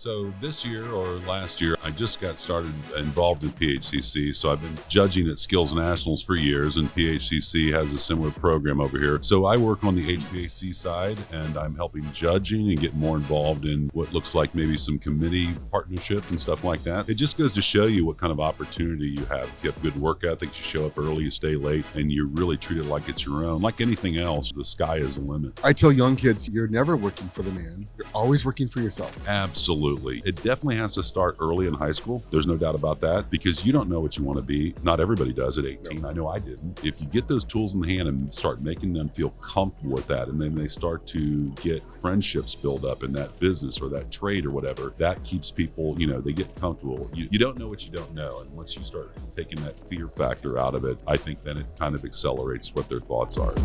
So this year or last year, I just got started involved in PHCC. So I've been judging at Skills Nationals for years, and PHCC has a similar program over here. So I work on the HVAC side, and I'm helping judging and get more involved in what looks like maybe some committee partnership and stuff like that. It just goes to show you what kind of opportunity you have. If you have good work ethic, you show up early, you stay late, and you really treat it like it's your own. Like anything else, the sky is the limit. I tell young kids, you're never working for the man. You're always working for yourself. Absolutely. It definitely has to start early in high school. There's no doubt about that, because you don't know what you want to be. Not everybody does at 18. I know I didn't. If you get those tools in the hand and start making them feel comfortable with that, and then they start to get friendships build up in that business or that trade or whatever, that keeps people, they get comfortable. You don't know what you don't know. And once you start taking that fear factor out of it, I think then it kind of accelerates what their thoughts are.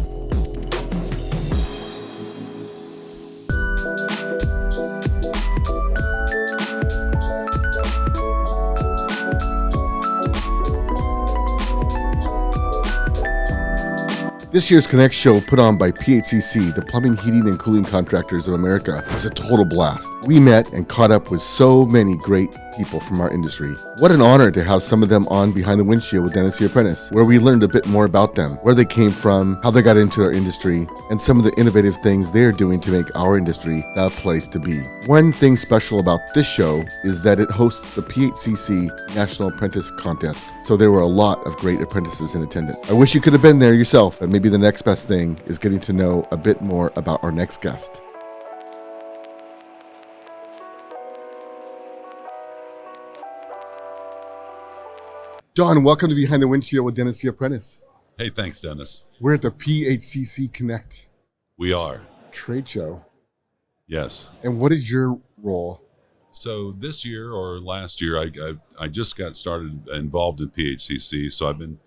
This year's Connect show, put on by PHCC, the Plumbing, Heating, and Cooling Contractors of America, was a total blast. We met and caught up with so many great people from our industry. What an honor to have some of them on Behind the Windshield with Dennis the Apprentice, where we learned a bit more about them, where they came from, how they got into our industry, and some of the innovative things they're doing to make our industry the place to be. One thing special about this show is that it hosts the PHCC National Apprentice Contest, so there were a lot of great apprentices in attendance. I wish you could have been there yourself, but maybe the next best thing is getting to know a bit more about our next guest. Don, welcome to Behind the Windshield with Dennis the Apprentice. Hey, thanks, Dennis. We're at the PHCC Connect We are. trade show. Yes. And what is your role? So this year or last year, I just got started involved in PHCC. So I've been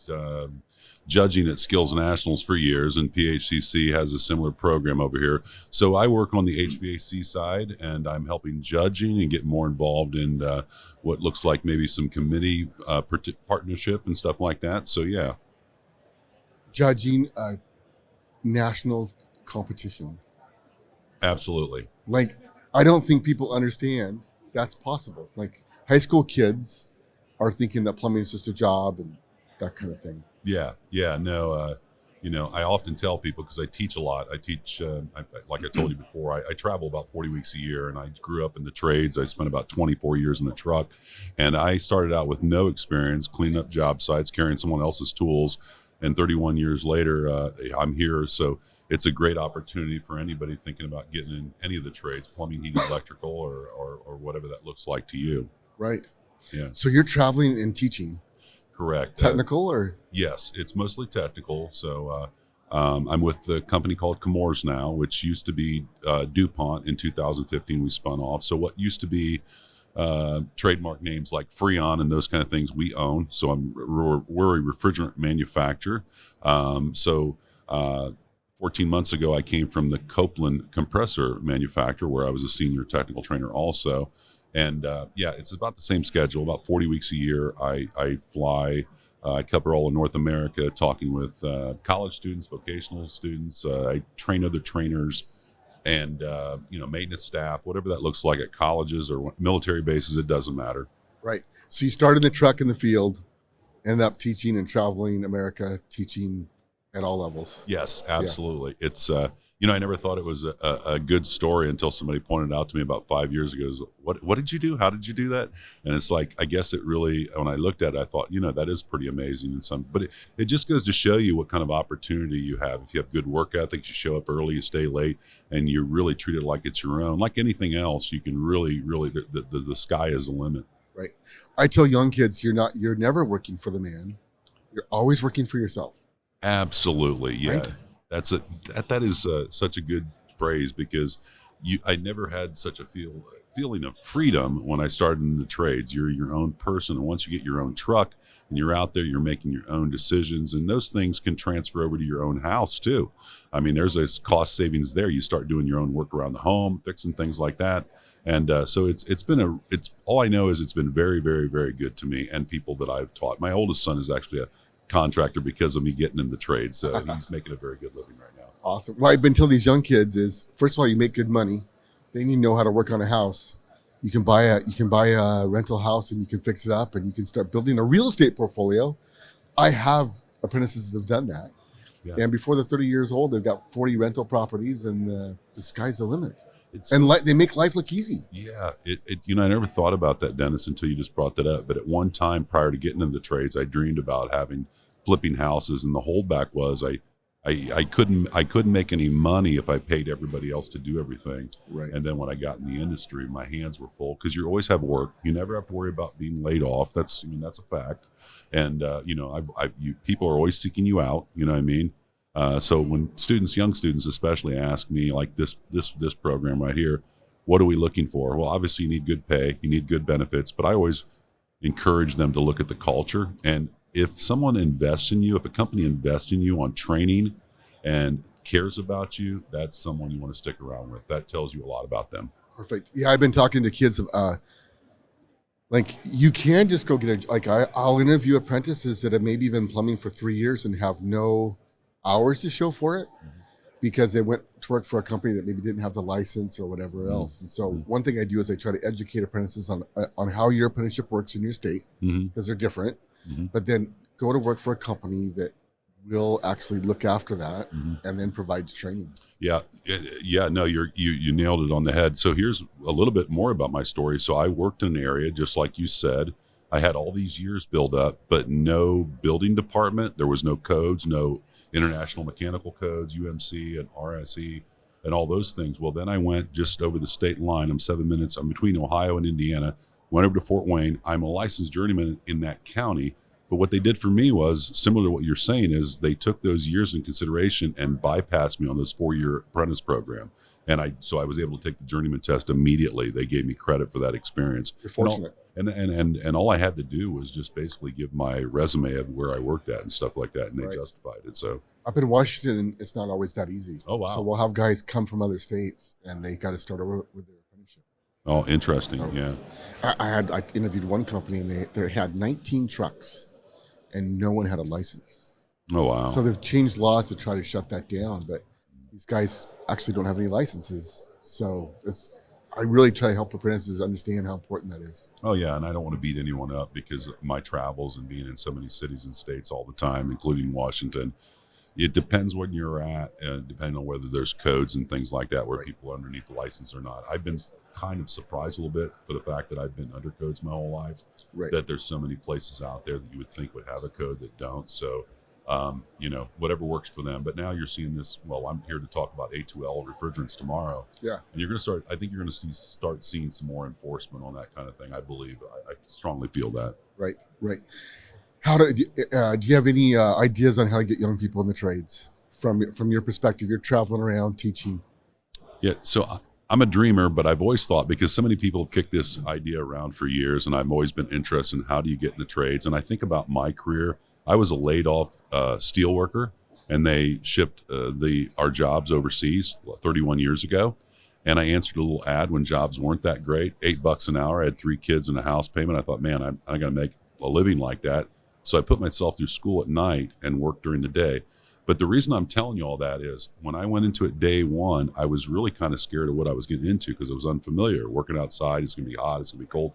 judging at Skills Nationals for years, and PHCC has a similar program over here. So I work on the HVAC side, and I'm helping judging and get more involved in what looks like maybe some committee partnership and stuff like that. So yeah. Judging a national competition. Absolutely. Like, I don't think people understand that's possible. Like, high school kids are thinking that plumbing is just a job and that kind of thing. Yeah, no, I often tell people, because I teach a lot. I teach, like I told you before, I travel about 40 weeks a year, and I grew up in the trades. I spent about 24 years in the truck, and I started out with no experience, cleaning up job sites, carrying someone else's tools, and 31 years later, I'm here. So it's a great opportunity for anybody thinking about getting in any of the trades, plumbing, heating, electrical, or whatever that looks like to you. Right. Yeah. So you're traveling and teaching. Correct. Technical or? Yes, it's mostly technical. So I'm with a company called Chemours now, which used to be DuPont. In 2015, we spun off. So what used to be trademark names like Freon and those kind of things we own. So we're a refrigerant manufacturer. 14 months ago, I came from the Copeland compressor manufacturer, where I was a senior technical trainer also. And it's about the same schedule, about 40 weeks a year. I fly, I cover all of North America, talking with college students, vocational students. I train other trainers and, maintenance staff, whatever that looks like at colleges or military bases, it doesn't matter. Right. So you started in the truck in the field, ended up teaching and traveling America, teaching at all levels. Yes, absolutely. Yeah. It's, I never thought it was a good story until somebody pointed out to me about 5 years ago. What did you do? How did you do that? And it's like, I guess it really, when I looked at it, I thought, that is pretty amazing. But it just goes to show you what kind of opportunity you have. If you have good work ethic, you show up early, you stay late, and you really treat it like it's your own. Like anything else, you can really, the sky is the limit. Right. I tell young kids, you're never working for the man. You're always working for yourself. Absolutely. Yeah. Right? That is such a good phrase, because I never had such a feeling of freedom when I started in the trades. You're your own person, and once you get your own truck and you're out there, you're making your own decisions, and those things can transfer over to your own house too. I mean, there's a cost savings there. You start doing your own work around the home, fixing things like that. And so it's all I know is it's been very, very, very good to me and people that I've taught. My oldest son is actually a contractor because of me getting in the trade. So he's making a very good living right now. Awesome. What I've been telling these young kids is, first of all, you make good money. Then you know how to work on a house. You can buy a rental house and you can fix it up and you can start building a real estate portfolio. I have apprentices that have done that. Yeah. And before they're 30 years old, they've got 40 rental properties, and the sky's the limit. It's, And they make life look easy. yeah, I never thought about that, Dennis, until you just brought that up. But at one time prior to getting into the trades, I dreamed about flipping houses, and the holdback was I couldn't make any money if I paid everybody else to do everything. Right. And then when I got in the industry, my hands were full because you always have work. You never have to worry about being laid off. That's a fact. And people are always seeking you out. You know what I mean? So when young students especially, ask me like this program right here, what are we looking for? Well, obviously you need good pay, you need good benefits, but I always encourage them to look at the culture. And if someone invests in you, if a company invests in you on training and cares about you, that's someone you want to stick around with. That tells you a lot about them. Perfect. Yeah, I've been talking to kids. Like you can just go get I'll interview apprentices that have maybe been plumbing for 3 years and have no hours to show for it because they went to work for a company that maybe didn't have the license or whatever else. And so one thing I do is I try to educate apprentices on how your apprenticeship works in your state because they're different. But then go to work for a company that will actually look after that and then provides training. Yeah. No, you nailed it on the head. So here's a little bit more about my story. So I worked in an area, just like you said. I had all these years built up, but no building department. There was no codes, no international mechanical codes, UMC and RSE and all those things. Well, then I went just over the state line. I'm 7 minutes. I'm between Ohio and Indiana. Went over to Fort Wayne. I'm a licensed journeyman in that county. But what they did for me was similar to what you're saying is they took those years in consideration and bypassed me on this 4-year apprentice program. And I was able to take the journeyman test immediately. They gave me credit for that experience. You're fortunate. And all I had to do was just basically give my resume of where I worked at and stuff like that, and they justified it. So up in Washington, it's not always that easy. Oh wow! So we'll have guys come from other states, and they got to start over with their apprenticeship. Oh, interesting. So, yeah. I interviewed one company, and they had 19 trucks, and no one had a license. Oh wow! So they've changed laws to try to shut that down, but these guys actually don't have any licenses. So I really try to help apprentices understand how important that is. Oh yeah, and I don't want to beat anyone up because of my travels and being in so many cities and states all the time, including Washington. It depends when you're at, depending on whether there's codes and things like that where people are underneath the license or not. I've been kind of surprised a little bit for the fact that I've been under codes my whole life, that there's so many places out there that you would think would have a code that don't. So, whatever works for them. But now you're seeing this. Well, I'm here to talk about A2L refrigerants tomorrow. Yeah, and you're going to start. I think you're going to start seeing some more enforcement on that kind of thing. I believe. I strongly feel that. Right. How do you have any ideas on how to get young people in the trades from your perspective? You're traveling around teaching. Yeah. So I'm a dreamer, but I've always thought, because so many people have kicked this idea around for years, and I've always been interested in how do you get in the trades. And I think about my career. I was a laid off steel worker, and they shipped our jobs overseas 31 years ago. And I answered a little ad when jobs weren't that great, $8 an hour. I had 3 kids and a house payment. I thought, man, I got to make a living like that. So I put myself through school at night and worked during the day. But the reason I'm telling you all that is when I went into it day one, I was really kind of scared of what I was getting into because it was unfamiliar. Working outside, it's going to be hot, it's going to be cold.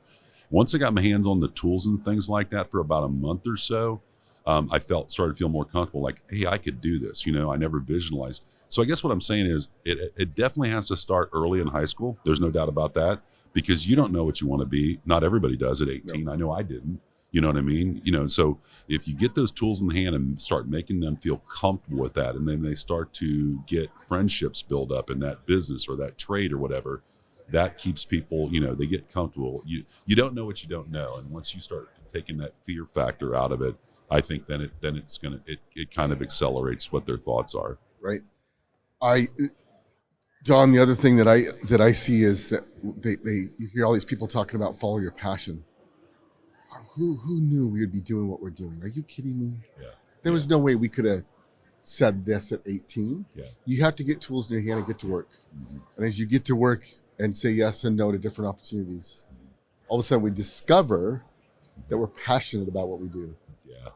Once I got my hands on the tools and things like that for about a month or so, I started to feel more comfortable, like, hey, I could do this. I never visualized. So I guess what I'm saying is it definitely has to start early in high school. There's no doubt about that, because you don't know what you want to be. Not everybody does at 18. No. I know I didn't. You know what I mean? So if you get those tools in the hand and start making them feel comfortable with that, and then they start to get friendships build up in that business or that trade or whatever, that keeps people, they get comfortable. You don't know what you don't know. And once you start taking that fear factor out of it, I think then it kind of accelerates what their thoughts are. Right. Don, the other thing that I see is that you hear all these people talking about follow your passion. Who knew we would be doing what we're doing? Are you kidding me? Yeah. There was no way we could have said this at 18. Yeah. You have to get tools in your hand and get to work. Mm-hmm. And as you get to work and say yes and no to different opportunities, all of a sudden we discover that we're passionate about what we do.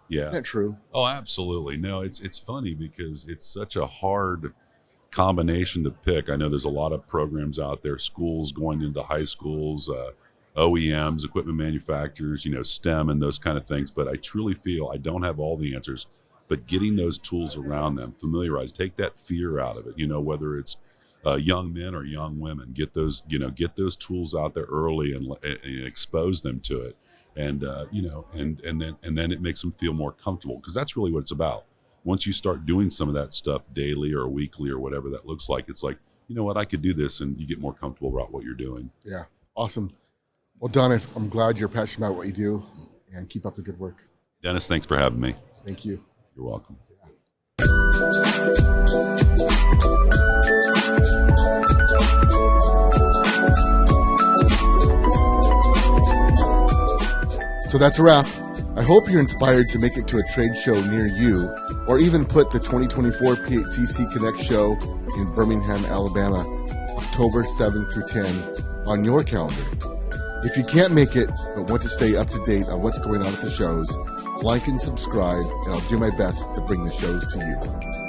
Yeah. Isn't that true? Oh, absolutely. No, it's funny because it's such a hard combination to pick. I know there's a lot of programs out there, schools going into high schools, OEMs, equipment manufacturers, STEM and those kind of things. But I truly feel I don't have all the answers, but getting those tools around them, familiarize, take that fear out of it, whether it's young men or young women, get those tools out there early and expose them to it. And, and then it makes them feel more comfortable, because that's really what it's about. Once you start doing some of that stuff daily or weekly or whatever that looks like, it's like, you know what, I could do this, and you get more comfortable about what you're doing. Yeah. Awesome. Well, Don, I'm glad you're passionate about what you do, and keep up the good work. Dennis, thanks for having me. Thank you. You're welcome. So that's a wrap. I hope you're inspired to make it to a trade show near you, or even put the 2024 PHCC Connect show in Birmingham, Alabama, October 7 through 10 on your calendar. If you can't make it, but want to stay up to date on what's going on at the shows, like and subscribe, and I'll do my best to bring the shows to you.